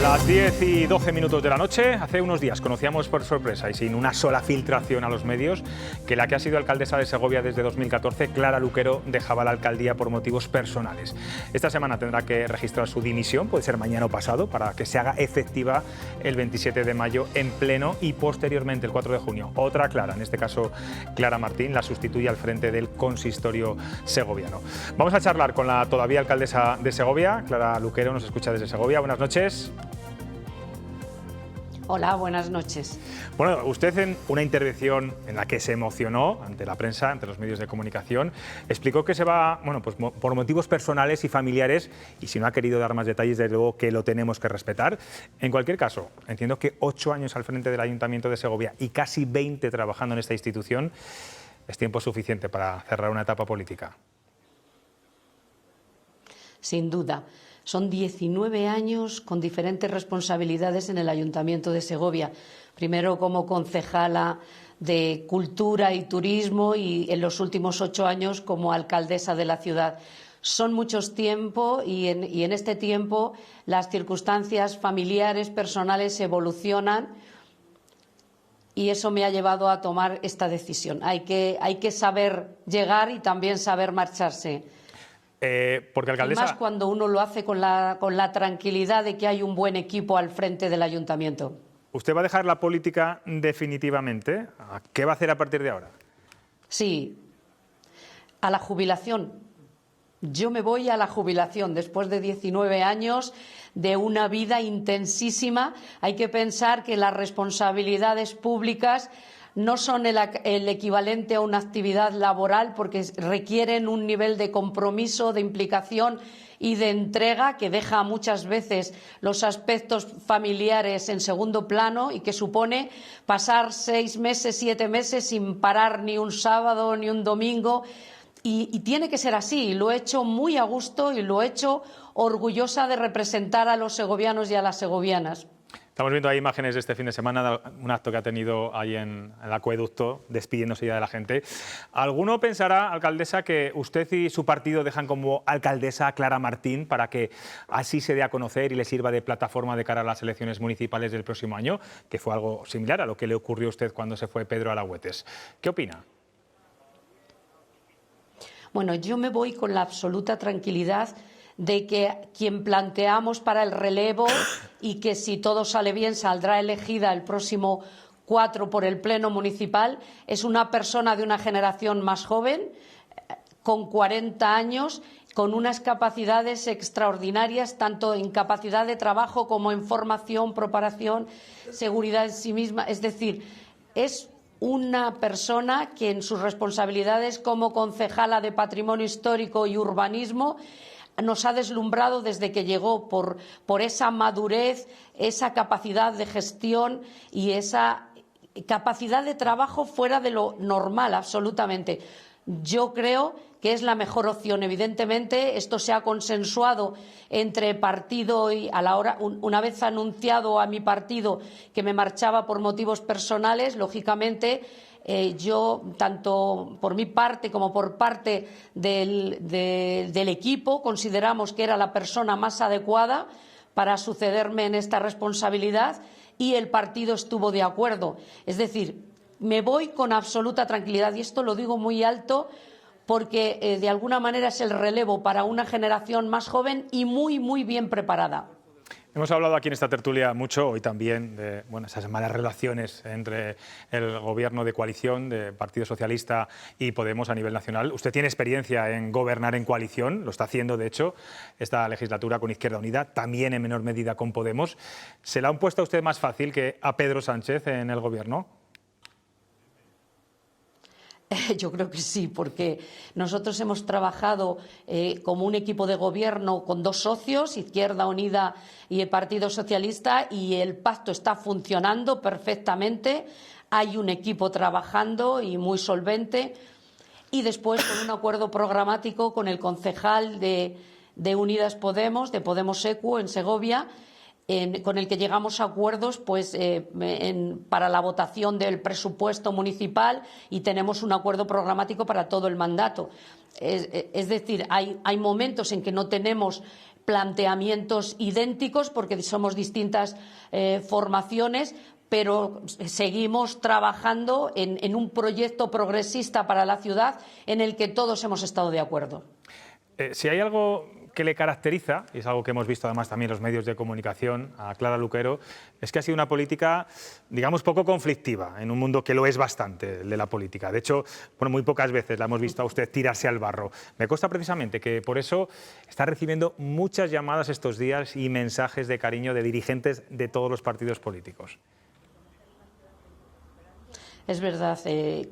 Las 10 y 12 minutos de la noche, hace unos días conocíamos por sorpresa y sin una sola filtración a los medios que la que ha sido alcaldesa de Segovia desde 2014, Clara Luquero, dejaba la alcaldía por motivos personales. Esta semana tendrá que registrar su dimisión, puede ser mañana o pasado, para que se haga efectiva el 27 de mayo en pleno y posteriormente el 4 de junio. Otra Clara, en este caso Clara Martín, la sustituye al frente del consistorio segoviano. Vamos a charlar con la todavía alcaldesa de Segovia, Clara Luquero, nos escucha desde Segovia. Buenas noches. Hola, buenas noches. Bueno, usted en una intervención en la que se emocionó ante la prensa, ante los medios de comunicación, explicó que se va, bueno, pues por motivos personales y familiares, y si no ha querido dar más detalles, desde luego que lo tenemos que respetar. En cualquier caso, entiendo que 8 años al frente del Ayuntamiento de Segovia y casi 20 trabajando en esta institución es tiempo suficiente para cerrar una etapa política. Sin duda. Son 19 años con diferentes responsabilidades en el Ayuntamiento de Segovia. Primero como concejala de Cultura y Turismo y en los últimos 8 años como alcaldesa de la ciudad. Son muchos tiempos y en este tiempo las circunstancias familiares, personales evolucionan y eso me ha llevado a tomar esta decisión. Hay que saber llegar y también saber marcharse. Porque alcaldesa... Y más cuando uno lo hace con la tranquilidad de que hay un buen equipo al frente del ayuntamiento. ¿Usted va a dejar la política definitivamente? ¿Qué va a hacer a partir de ahora? Sí, a la jubilación. Yo me voy a la jubilación después de 19 años de una vida intensísima. Hay que pensar que las responsabilidades públicas no son el equivalente a una actividad laboral porque requieren un nivel de compromiso, de implicación y de entrega que deja muchas veces los aspectos familiares en segundo plano y que supone pasar 6 meses, 7 meses sin parar ni un sábado ni un domingo. Y tiene que ser así, lo he hecho muy a gusto y lo he hecho orgullosa de representar a los segovianos y a las segovianas. Estamos viendo ahí imágenes de este fin de semana, un acto que ha tenido ahí en el acueducto, despidiéndose ya de la gente. ¿Alguno pensará, alcaldesa, que usted y su partido dejan como alcaldesa a Clara Martín para que así se dé a conocer y le sirva de plataforma de cara a las elecciones municipales del próximo año, que fue algo similar a lo que le ocurrió a usted cuando se fue Pedro Alagüetes? ¿Qué opina? Bueno, yo me voy con la absoluta tranquilidad de que quien planteamos para el relevo y que si todo sale bien saldrá elegida el próximo 4 por el Pleno Municipal es una persona de una generación más joven, con 40 años, con unas capacidades extraordinarias, tanto en capacidad de trabajo como en formación, preparación, seguridad en sí misma. Es decir, es una persona que en sus responsabilidades como concejala de Patrimonio Histórico y Urbanismo nos ha deslumbrado desde que llegó por esa madurez, esa capacidad de gestión y esa capacidad de trabajo fuera de lo normal, absolutamente. Yo creo que es la mejor opción. Evidentemente, esto se ha consensuado entre partido y a la hora, una vez anunciado a mi partido que me marchaba por motivos personales, lógicamente yo, tanto por mi parte como por parte del equipo, consideramos que era la persona más adecuada para sucederme en esta responsabilidad y el partido estuvo de acuerdo. Es decir, me voy con absoluta tranquilidad y esto lo digo muy alto porque de alguna manera es el relevo para una generación más joven y muy, muy bien preparada. Hemos hablado aquí en esta tertulia mucho, hoy también, de esas malas relaciones entre el gobierno de coalición, de Partido Socialista y Podemos a nivel nacional. Usted tiene experiencia en gobernar en coalición, lo está haciendo, de hecho, esta legislatura con Izquierda Unida, también en menor medida con Podemos. ¿Se la han puesto a usted más fácil que a Pedro Sánchez en el gobierno? Yo creo que sí, porque nosotros hemos trabajado como un equipo de gobierno con 2 socios, Izquierda Unida y el Partido Socialista, y el pacto está funcionando perfectamente. Hay un equipo trabajando y muy solvente. Y después con un acuerdo programático con el concejal de Unidas Podemos, de Podemos ECU en Segovia, con el que llegamos a acuerdos para la votación del presupuesto municipal y tenemos un acuerdo programático para todo el mandato. Es decir, hay momentos en que no tenemos planteamientos idénticos porque somos distintas formaciones, pero seguimos trabajando en un proyecto progresista para la ciudad en el que todos hemos estado de acuerdo. Si hay algo que le caracteriza, y es algo que hemos visto además también en los medios de comunicación, a Clara Luquero, es que ha sido una política, digamos, poco conflictiva, en un mundo que lo es bastante, el de la política. De hecho, bueno, muy pocas veces la hemos visto a usted tirarse al barro. Me consta precisamente que por eso está recibiendo muchas llamadas estos días y mensajes de cariño de dirigentes de todos los partidos políticos. Es verdad,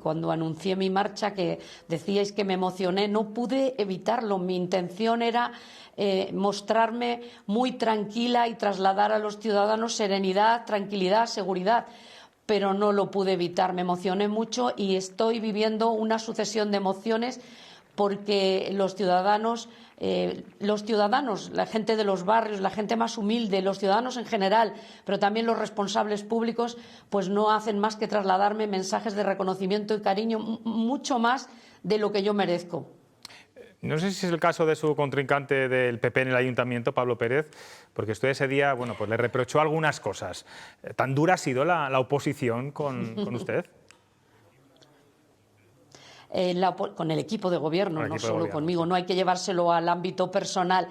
cuando anuncié mi marcha, que decíais que me emocioné, no pude evitarlo. Mi intención era mostrarme muy tranquila y trasladar a los ciudadanos serenidad, tranquilidad, seguridad, pero no lo pude evitar. Me emocioné mucho y estoy viviendo una sucesión de emociones porque los ciudadanos, la gente de los barrios, la gente más humilde, los ciudadanos en general, pero también los responsables públicos, pues no hacen más que trasladarme mensajes de reconocimiento y cariño, mucho más de lo que yo merezco. No sé si es el caso de su contrincante del PP en el Ayuntamiento, Pablo Pérez, porque usted ese día, bueno, pues le reprochó algunas cosas. ¿Tan dura ha sido la oposición con usted? Con el equipo de gobierno, no solo conmigo, no hay que llevárselo al ámbito personal.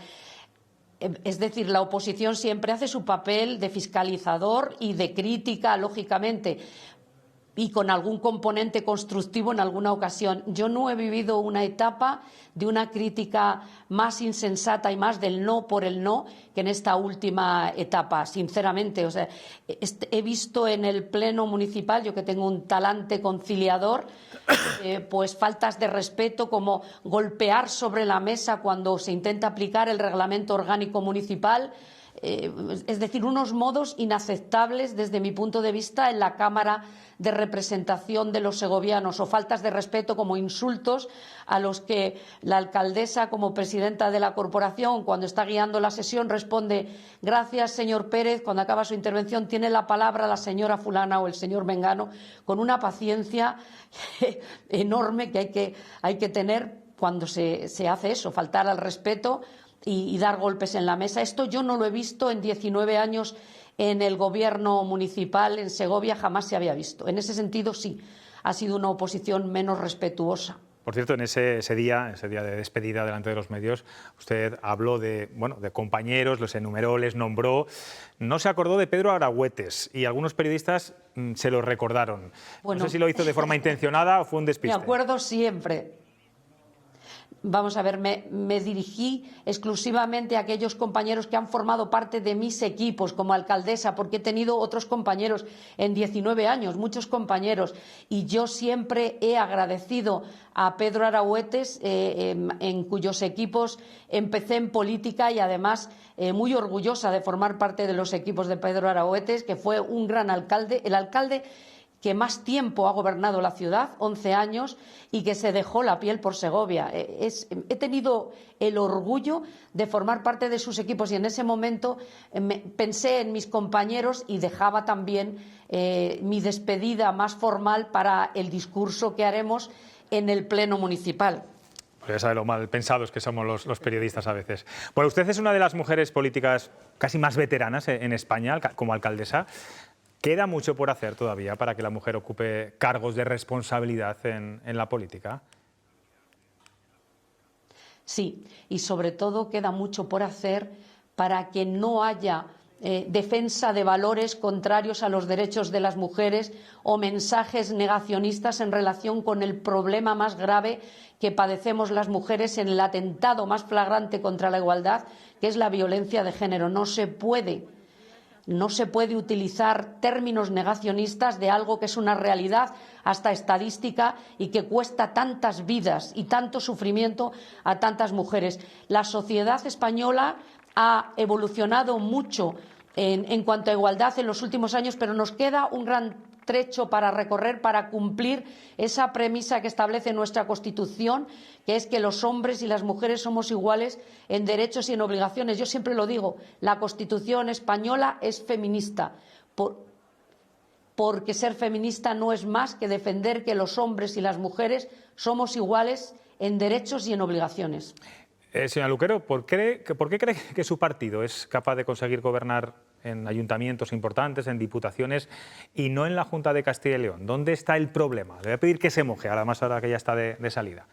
Es decir, la oposición siempre hace su papel de fiscalizador y de crítica, lógicamente, y con algún componente constructivo en alguna ocasión. Yo no he vivido una etapa de una crítica más insensata y más del no por el no que en esta última etapa, sinceramente. O sea, he visto en el Pleno Municipal, yo que tengo un talante conciliador, pues faltas de respeto como golpear sobre la mesa cuando se intenta aplicar el reglamento orgánico municipal. Es decir, unos modos inaceptables desde mi punto de vista en la Cámara de Representación de los segovianos, o faltas de respeto como insultos a los que la alcaldesa, como presidenta de la corporación, cuando está guiando la sesión, responde: gracias, señor Pérez. Cuando acaba su intervención tiene la palabra la señora fulana o el señor mengano, con una paciencia enorme que hay que tener cuando se hace eso, faltar al respeto y dar golpes en la mesa. Esto yo no lo he visto en 19 años en el gobierno municipal en Segovia, jamás se había visto. En ese sentido, sí, ha sido una oposición menos respetuosa. Por cierto, en ese día de despedida delante de los medios, usted habló de compañeros, los enumeró, les nombró. No se acordó de Pedro Aragüetes y algunos periodistas se lo recordaron. Bueno, no sé si lo hizo de forma intencionada o fue un despiste. Me acuerdo siempre. Vamos a ver, me dirigí exclusivamente a aquellos compañeros que han formado parte de mis equipos como alcaldesa, porque he tenido otros compañeros en 19 años, muchos compañeros, y yo siempre he agradecido a Pedro Aragüetes, en cuyos equipos empecé en política, y además muy orgullosa de formar parte de los equipos de Pedro Aragüetes, que fue un gran alcalde, el alcalde que más tiempo ha gobernado la ciudad, 11 años, y que se dejó la piel por Segovia. He tenido el orgullo de formar parte de sus equipos y en ese momento pensé en mis compañeros y dejaba también mi despedida más formal para el discurso que haremos en el Pleno Municipal. Pues ya sabe lo mal pensados que somos los periodistas a veces. Bueno, usted es una de las mujeres políticas casi más veteranas en España como alcaldesa. ¿Queda mucho por hacer todavía para que la mujer ocupe cargos de responsabilidad en la política? Sí, y sobre todo queda mucho por hacer para que no haya defensa de valores contrarios a los derechos de las mujeres o mensajes negacionistas en relación con el problema más grave que padecemos las mujeres en el atentado más flagrante contra la igualdad, que es la violencia de género. No se puede utilizar términos negacionistas de algo que es una realidad, hasta estadística, y que cuesta tantas vidas y tanto sufrimiento a tantas mujeres. La sociedad española ha evolucionado mucho en cuanto a igualdad en los últimos años, pero nos queda un gran trecho para recorrer para cumplir esa premisa que establece nuestra Constitución, que es que los hombres y las mujeres somos iguales en derechos y en obligaciones. Yo siempre lo digo, la Constitución española es feminista, porque ser feminista no es más que defender que los hombres y las mujeres somos iguales en derechos y en obligaciones. Señora Luquero, ¿por qué cree que su partido es capaz de conseguir gobernar en ayuntamientos importantes, en diputaciones y no en la Junta de Castilla y León? ¿Dónde está el problema? Le voy a pedir que se moje, además ahora que ya está de salida.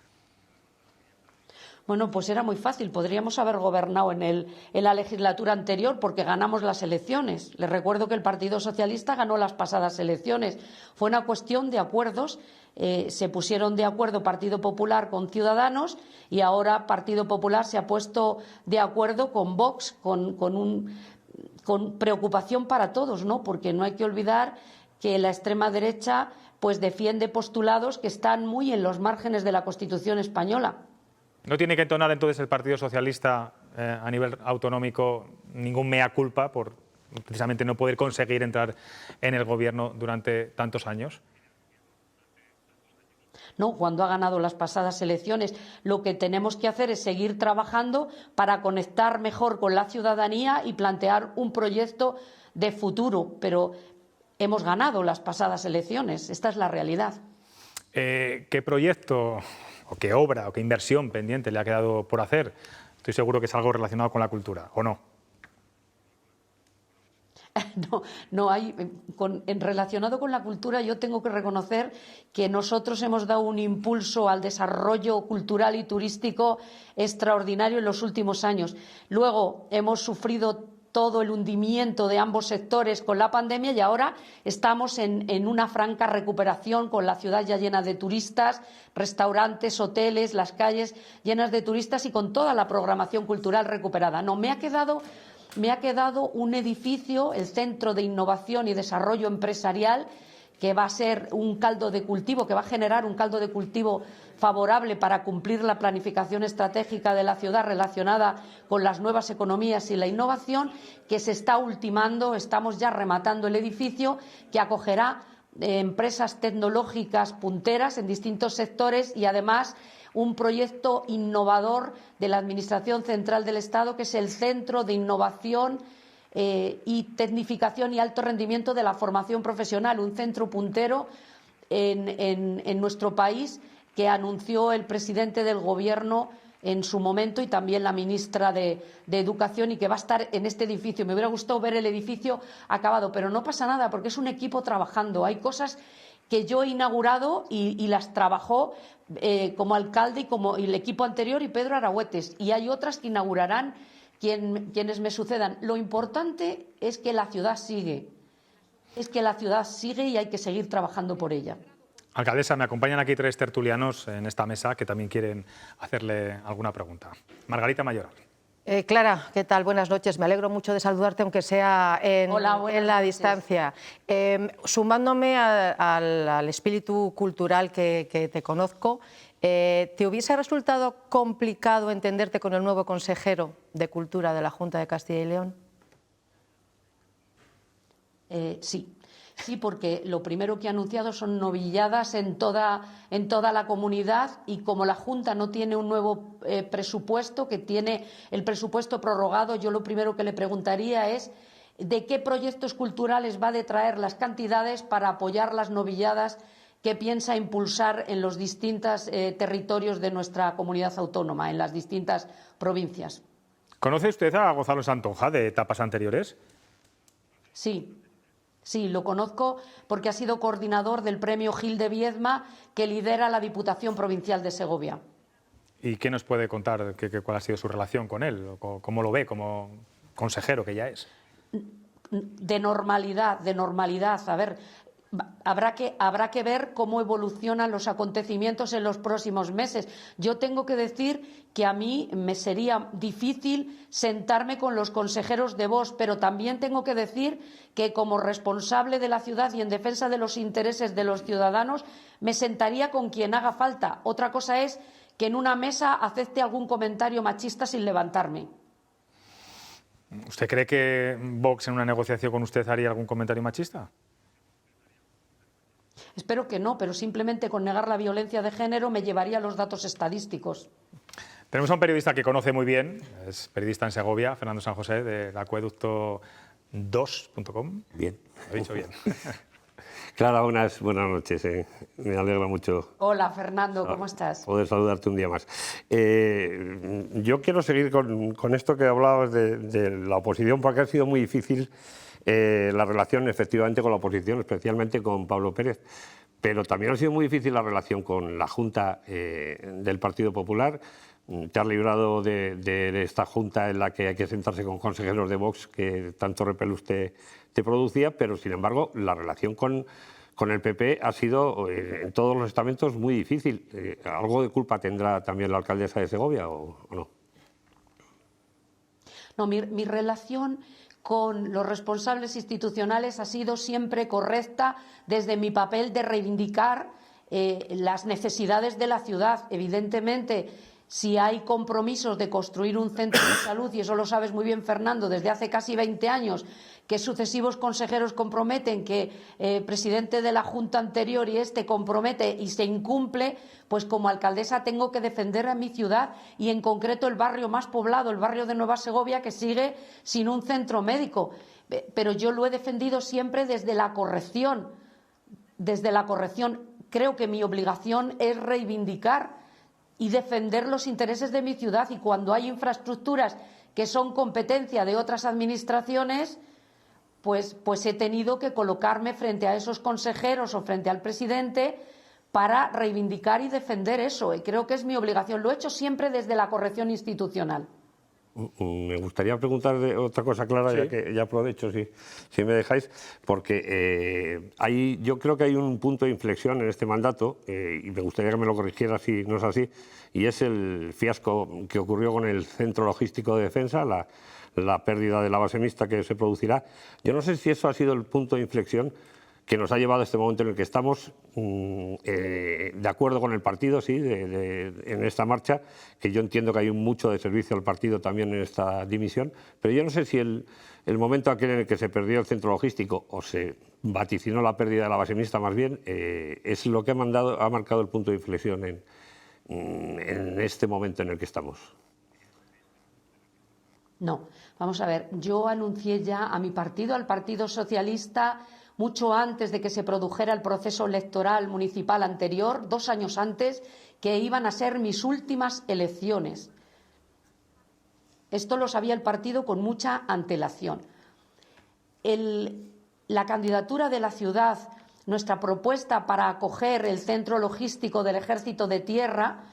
Bueno, pues era muy fácil. Podríamos haber gobernado en la legislatura anterior porque ganamos las elecciones. Les recuerdo que el Partido Socialista ganó las pasadas elecciones. Fue una cuestión de acuerdos. Se pusieron de acuerdo Partido Popular con Ciudadanos y ahora Partido Popular se ha puesto de acuerdo con Vox, con preocupación para todos, ¿no? Porque no hay que olvidar que la extrema derecha pues defiende postulados que están muy en los márgenes de la Constitución española. ¿No tiene que entonar entonces el Partido Socialista a nivel autonómico ningún mea culpa por precisamente no poder conseguir entrar en el gobierno durante tantos años? No, cuando ha ganado las pasadas elecciones, lo que tenemos que hacer es seguir trabajando para conectar mejor con la ciudadanía y plantear un proyecto de futuro, pero hemos ganado las pasadas elecciones, esta es la realidad. ¿Qué proyecto o qué obra o qué inversión pendiente le ha quedado por hacer? Estoy seguro que es algo relacionado con la cultura, ¿o no? No hay. Relacionado con la cultura, yo tengo que reconocer que nosotros hemos dado un impulso al desarrollo cultural y turístico extraordinario en los últimos años. Luego hemos sufrido todo el hundimiento de ambos sectores con la pandemia y ahora estamos en una franca recuperación con la ciudad ya llena de turistas, restaurantes, hoteles, las calles llenas de turistas y con toda la programación cultural recuperada. No, me ha quedado un edificio, el Centro de Innovación y Desarrollo Empresarial, que va a ser un caldo de cultivo, que va a generar un caldo de cultivo favorable para cumplir la planificación estratégica de la ciudad relacionada con las nuevas economías y la innovación, que se está ultimando, estamos ya rematando el edificio, que acogerá empresas tecnológicas punteras en distintos sectores y además un proyecto innovador de la Administración Central del Estado, que es el Centro de Innovación y Tecnificación y Alto Rendimiento de la Formación Profesional, un centro puntero en nuestro país que anunció el presidente del Gobierno en su momento y también la ministra de Educación y que va a estar en este edificio. Me hubiera gustado ver el edificio acabado, pero no pasa nada porque es un equipo trabajando. Hay cosas que yo he inaugurado y las trabajó como alcalde y el equipo anterior y Pedro Aragüetes. Y hay otras que inaugurarán quienes me sucedan. Lo importante es que la ciudad sigue. Y hay que seguir trabajando por ella. Alcaldesa, me acompañan aquí 3 tertulianos en esta mesa que también quieren hacerle alguna pregunta. Margarita Mayoral. Clara, ¿qué tal? Buenas noches. Me alegro mucho de saludarte, aunque sea en la distancia. Sumándome al espíritu cultural que te conozco, ¿te hubiese resultado complicado entenderte con el nuevo consejero de Cultura de la Junta de Castilla y León? Sí, porque lo primero que ha anunciado son novilladas en toda la comunidad y como la Junta no tiene un nuevo presupuesto, que tiene el presupuesto prorrogado, yo lo primero que le preguntaría es de qué proyectos culturales va a detraer las cantidades para apoyar las novilladas que piensa impulsar en los distintos territorios de nuestra comunidad autónoma, en las distintas provincias. ¿Conoce usted a Gonzalo Santonja de etapas anteriores? Sí, lo conozco porque ha sido coordinador del Premio Gil de Viedma que lidera la Diputación Provincial de Segovia. ¿Y qué nos puede contar? ¿Cuál ha sido su relación con él? ¿Cómo lo ve como consejero que ya es? De normalidad. A ver, habrá que ver cómo evolucionan los acontecimientos en los próximos meses. Yo tengo que decir que a mí me sería difícil sentarme con los consejeros de Vox, pero también tengo que decir que como responsable de la ciudad y en defensa de los intereses de los ciudadanos me sentaría con quien haga falta. Otra cosa es que en una mesa acepte algún comentario machista sin levantarme. ¿Usted cree que Vox en una negociación con usted haría algún comentario machista? Espero que no, pero simplemente con negar la violencia de género me llevaría a los datos estadísticos. Tenemos a un periodista que conoce muy bien, es periodista en Segovia, Fernando San José, del acueducto2.com. Bien. Lo he dicho bien. Clara, buenas noches. Me alegra mucho. Hola, Fernando, ¿cómo estás? Poder saludarte un día más. Yo quiero seguir con esto que hablabas de la oposición, porque ha sido muy difícil la relación, efectivamente, con la oposición, especialmente con Pablo Pérez. Pero también ha sido muy difícil la relación con la Junta del Partido Popular. Te has librado de esta Junta en la que hay que sentarse con consejeros de Vox, que tanto repelús te producía, pero sin embargo la relación con el PP ha sido en todos los estamentos muy difícil. ¿Algo de culpa tendrá también la alcaldesa de Segovia o no? No, mi relación con los responsables institucionales ha sido siempre correcta desde mi papel de reivindicar las necesidades de la ciudad. Evidentemente, si hay compromisos de construir un centro de salud, y eso lo sabes muy bien, Fernando, desde hace casi 20 años, que sucesivos consejeros comprometen, que el presidente de la Junta anterior y este compromete y se incumple, pues como alcaldesa tengo que defender a mi ciudad y en concreto el barrio más poblado, el barrio de Nueva Segovia, que sigue sin un centro médico. Pero yo lo he defendido siempre desde la corrección. Desde la corrección. Creo que mi obligación es reivindicar y defender los intereses de mi ciudad, y cuando hay infraestructuras que son competencia de otras administraciones, pues he tenido que colocarme frente a esos consejeros o frente al presidente para reivindicar y defender eso. Y creo que es mi obligación. Lo he hecho siempre desde la corrección institucional. Me gustaría preguntar de otra cosa, Clara, sí. ya aprovecho, si me dejáis, porque yo creo que hay un punto de inflexión en este mandato, y me gustaría que me lo corrigiera si no es así, y es el fiasco que ocurrió con el Centro Logístico de Defensa, la pérdida de la base mixta que se producirá. Yo no sé si eso ha sido el punto de inflexión que nos ha llevado a este momento en el que estamos de acuerdo con el partido, sí, en esta marcha, que yo entiendo que hay mucho de servicio al partido también en esta dimisión, pero yo no sé si el momento aquel en el que se perdió el centro logístico, o se vaticinó la pérdida de la base mixta más bien, es lo que ha marcado el punto de inflexión en este momento en el que estamos. No, vamos a ver, yo anuncié ya a mi partido, al Partido Socialista, mucho antes de que se produjera el proceso electoral municipal anterior, 2 años antes, que iban a ser mis últimas elecciones. Esto lo sabía el partido con mucha antelación. La candidatura de la ciudad, nuestra propuesta para acoger el centro logístico del Ejército de Tierra,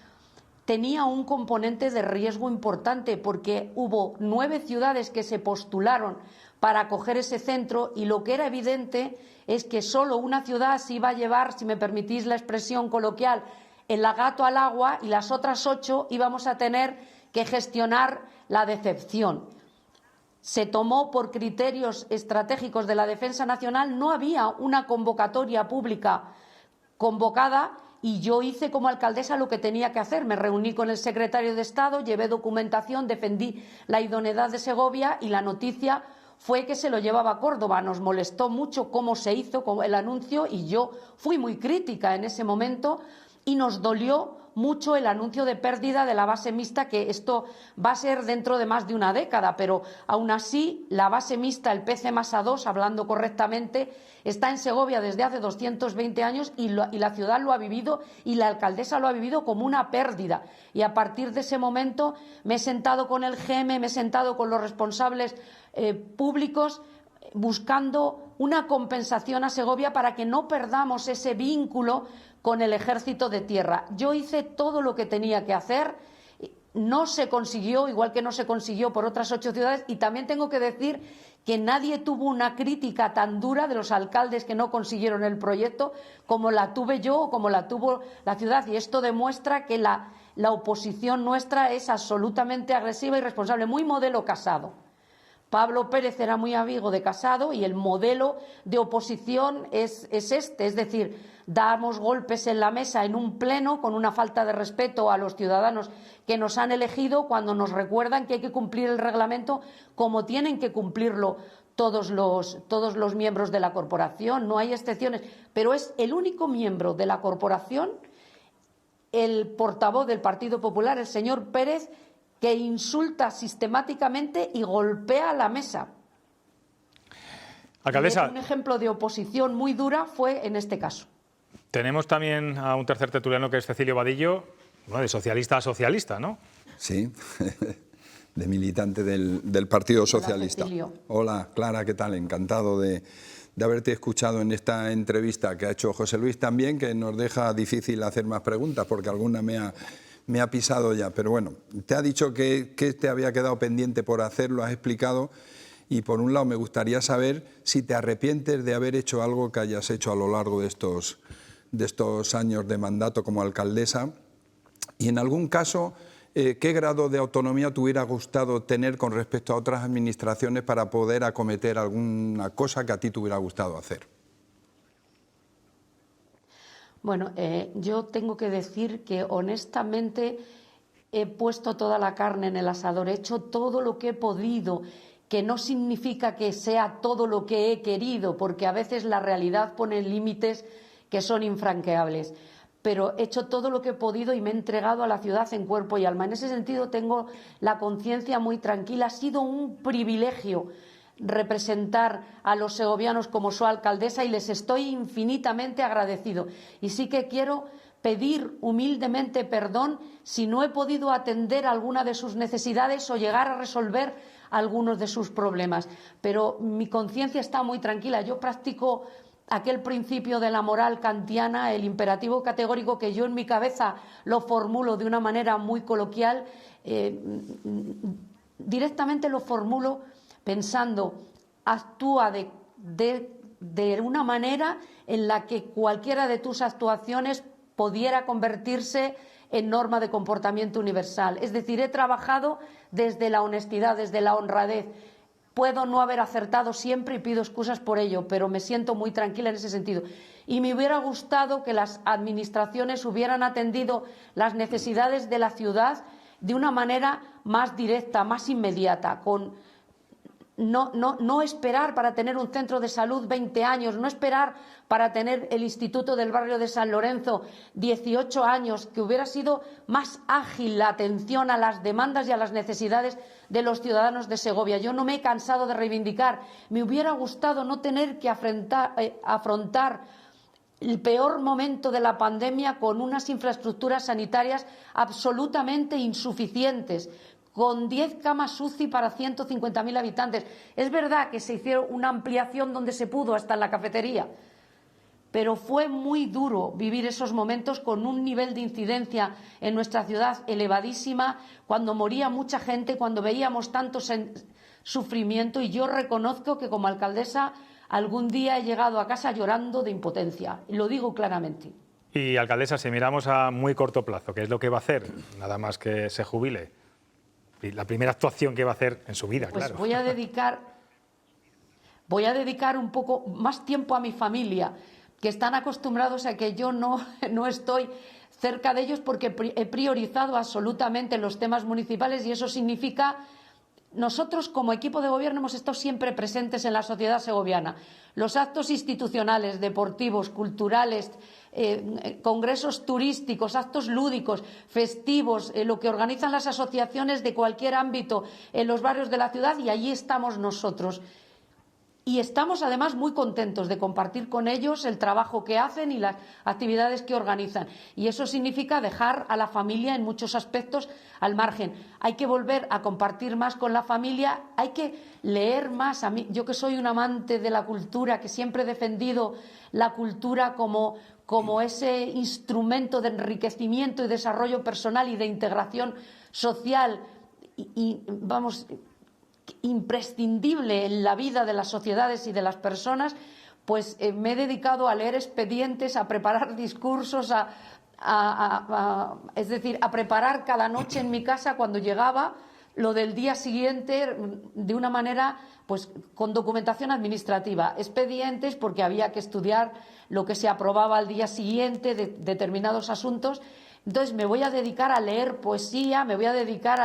tenía un componente de riesgo importante, porque hubo 9 ciudades que se postularon para acoger ese centro, y lo que era evidente es que solo una ciudad se iba a llevar, si me permitís la expresión coloquial, el gato al agua, y las otras 8 íbamos a tener que gestionar la decepción. Se tomó por criterios estratégicos de la defensa nacional, no había una convocatoria pública convocada, y yo hice como alcaldesa lo que tenía que hacer. Me reuní con el secretario de Estado, llevé documentación, defendí la idoneidad de Segovia, y la noticia fue que se lo llevaba a Córdoba. Nos molestó mucho cómo se hizo el anuncio, y yo fui muy crítica en ese momento, y nos dolió mucho el anuncio de pérdida de la base mixta, que esto va a ser dentro de más de una década, pero aún así la base mixta, el PC+A2, hablando correctamente, está en Segovia desde hace 220 años y la ciudad lo ha vivido, y la alcaldesa lo ha vivido como una pérdida. Y a partir de ese momento me he sentado con el GEME, me he sentado con los responsables públicos, buscando una compensación a Segovia para que no perdamos ese vínculo con el Ejército de Tierra. Yo hice todo lo que tenía que hacer, no se consiguió, igual que no se consiguió por otras 8 ciudades, y también tengo que decir que nadie tuvo una crítica tan dura de los alcaldes que no consiguieron el proyecto como la tuve yo o como la tuvo la ciudad, y esto demuestra que la oposición nuestra es absolutamente agresiva y responsable, muy modelo Casado. Pablo Pérez era muy amigo de Casado, y el modelo de oposición es este, es decir, damos golpes en la mesa en un pleno con una falta de respeto a los ciudadanos que nos han elegido, cuando nos recuerdan que hay que cumplir el reglamento como tienen que cumplirlo todos los miembros de la corporación, no hay excepciones, pero es el único miembro de la corporación, el portavoz del Partido Popular, el señor Pérez, que insulta sistemáticamente y golpea la mesa. Alcaldesa, un ejemplo de oposición muy dura fue en este caso. tenemos también a un tercer tertuliano que es Cecilio Vadillo, bueno, de socialista a socialista, ¿no? Sí, de militante del Partido Socialista. Cecilio. Hola, Clara, ¿qué tal? Encantado de haberte escuchado en esta entrevista que ha hecho José Luis también, que nos deja difícil hacer más preguntas porque alguna me ha pisado ya. Pero bueno, te ha dicho que te había quedado pendiente por hacer, lo has explicado. Y por un lado me gustaría saber si te arrepientes de haber hecho algo que hayas hecho a lo largo de estos años de mandato como alcaldesa. Y en algún caso, ¿qué grado de autonomía te hubiera gustado tener con respecto a otras administraciones para poder acometer alguna cosa que a ti te hubiera gustado hacer? Bueno, yo tengo que decir que honestamente he puesto toda la carne en el asador, he hecho todo lo que he podido, que no significa que sea todo lo que he querido, porque a veces la realidad pone límites que son infranqueables. Pero he hecho todo lo que he podido y me he entregado a la ciudad en cuerpo y alma. En ese sentido tengo la conciencia muy tranquila. Ha sido un privilegio representar a los segovianos como su alcaldesa y les estoy infinitamente agradecido. Y sí que quiero pedir humildemente perdón si no he podido atender alguna de sus necesidades o llegar a resolver algunos de sus problemas. Pero mi conciencia está muy tranquila. Yo practico aquel principio de la moral kantiana, el imperativo categórico, que yo en mi cabeza lo formulo de una manera muy coloquial, directamente lo formulo pensando, actúa de una manera en la que cualquiera de tus actuaciones pudiera convertirse en norma de comportamiento universal. Es decir, he trabajado desde la honestidad, desde la honradez. Puedo no haber acertado siempre y pido excusas por ello, pero me siento muy tranquila en ese sentido. Y me hubiera gustado que las administraciones hubieran atendido las necesidades de la ciudad de una manera más directa, más inmediata, no esperar para tener un centro de salud 20 años, no esperar para tener el Instituto del Barrio de San Lorenzo 18 años, que hubiera sido más ágil la atención a las demandas y a las necesidades de los ciudadanos de Segovia. Yo no me he cansado de reivindicar, me hubiera gustado no tener que afrontar el peor momento de la pandemia con unas infraestructuras sanitarias absolutamente insuficientes, con 10 camas UCI para 150.000 habitantes. Es verdad que se hicieron una ampliación donde se pudo, hasta en la cafetería, pero fue muy duro vivir esos momentos con un nivel de incidencia en nuestra ciudad elevadísima, cuando moría mucha gente, cuando veíamos tanto sufrimiento, y yo reconozco que como alcaldesa algún día he llegado a casa llorando de impotencia, y lo digo claramente. Y alcaldesa, si miramos a muy corto plazo, ¿qué es lo que va a hacer? Nada más que se jubile. La primera actuación que va a hacer en su vida, pues claro. Voy a dedicar un poco más tiempo a mi familia, que están acostumbrados a que yo no estoy cerca de ellos, porque he priorizado absolutamente los temas municipales, y eso significa... Nosotros, como equipo de gobierno, hemos estado siempre presentes en la sociedad segoviana. Los actos institucionales, deportivos, culturales, congresos turísticos, actos lúdicos, festivos, lo que organizan las asociaciones de cualquier ámbito en los barrios de la ciudad, y allí estamos nosotros. Y estamos además muy contentos de compartir con ellos el trabajo que hacen y las actividades que organizan. Y eso significa dejar a la familia en muchos aspectos al margen. Hay que volver a compartir más con la familia, hay que leer más. A mí, yo que soy un amante de la cultura, que siempre he defendido la cultura como ese instrumento de enriquecimiento y desarrollo personal y de integración social imprescindible en la vida de las sociedades y de las personas, pues me he dedicado a leer expedientes, a preparar discursos, es decir, a preparar cada noche en mi casa, cuando llegaba, lo del día siguiente de una manera, pues con documentación administrativa, expedientes, porque había que estudiar lo que se aprobaba al día siguiente de determinados asuntos. Entonces me voy a dedicar a leer poesía, me voy a dedicar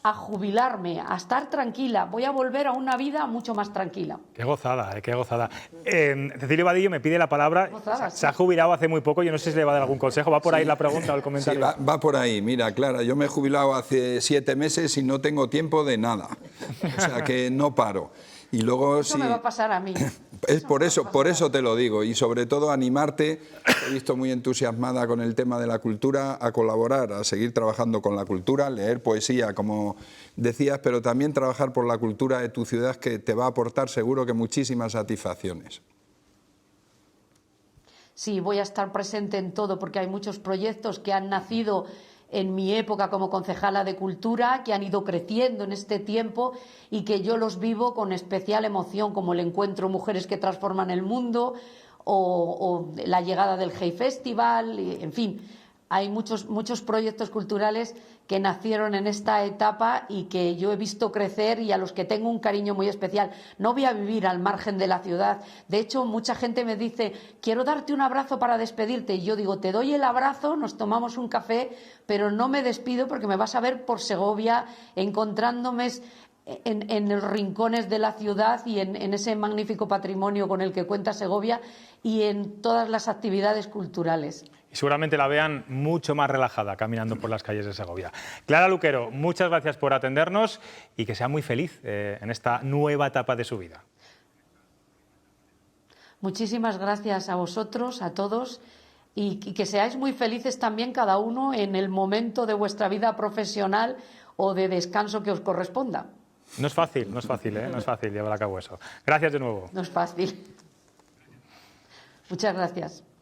a jubilarme, a estar tranquila. Voy a volver a una vida mucho más tranquila. Qué gozada, qué gozada. Cecilio Vadillo me pide la palabra. Gozada, se ha jubilado hace muy poco, yo no sé si le va a dar algún consejo. ¿Va por ahí la pregunta o el comentario? Sí, va por ahí. Mira, Clara, yo me he jubilado hace 7 meses y no tengo tiempo de nada. O sea que no paro. Y luego Eso me va a pasar a mí. Es por eso te lo digo, y sobre todo animarte, te he visto muy entusiasmada con el tema de la cultura, a colaborar, a seguir trabajando con la cultura, leer poesía, como decías, pero también trabajar por la cultura de tu ciudad, que te va a aportar seguro que muchísimas satisfacciones. Sí, voy a estar presente en todo porque hay muchos proyectos que han nacido en mi época como concejala de Cultura, que han ido creciendo en este tiempo y que yo los vivo con especial emoción, como el encuentro Mujeres que Transforman el Mundo o la llegada del Hey Festival, en fin. Hay muchos proyectos culturales que nacieron en esta etapa y que yo he visto crecer y a los que tengo un cariño muy especial. No voy a vivir al margen de la ciudad. De hecho, mucha gente me dice, quiero darte un abrazo para despedirte. Y yo digo, te doy el abrazo, nos tomamos un café, pero no me despido porque me vas a ver por Segovia, encontrándome en los rincones de la ciudad y en ese magnífico patrimonio con el que cuenta Segovia y en todas las actividades culturales. Y seguramente la vean mucho más relajada caminando por las calles de Segovia. Clara Luquero, muchas gracias por atendernos y que sea muy feliz en esta nueva etapa de su vida. Muchísimas gracias a vosotros, a todos, y que seáis muy felices también cada uno en el momento de vuestra vida profesional o de descanso que os corresponda. No es fácil, no es fácil llevar a cabo eso. Gracias de nuevo. No es fácil. Muchas gracias.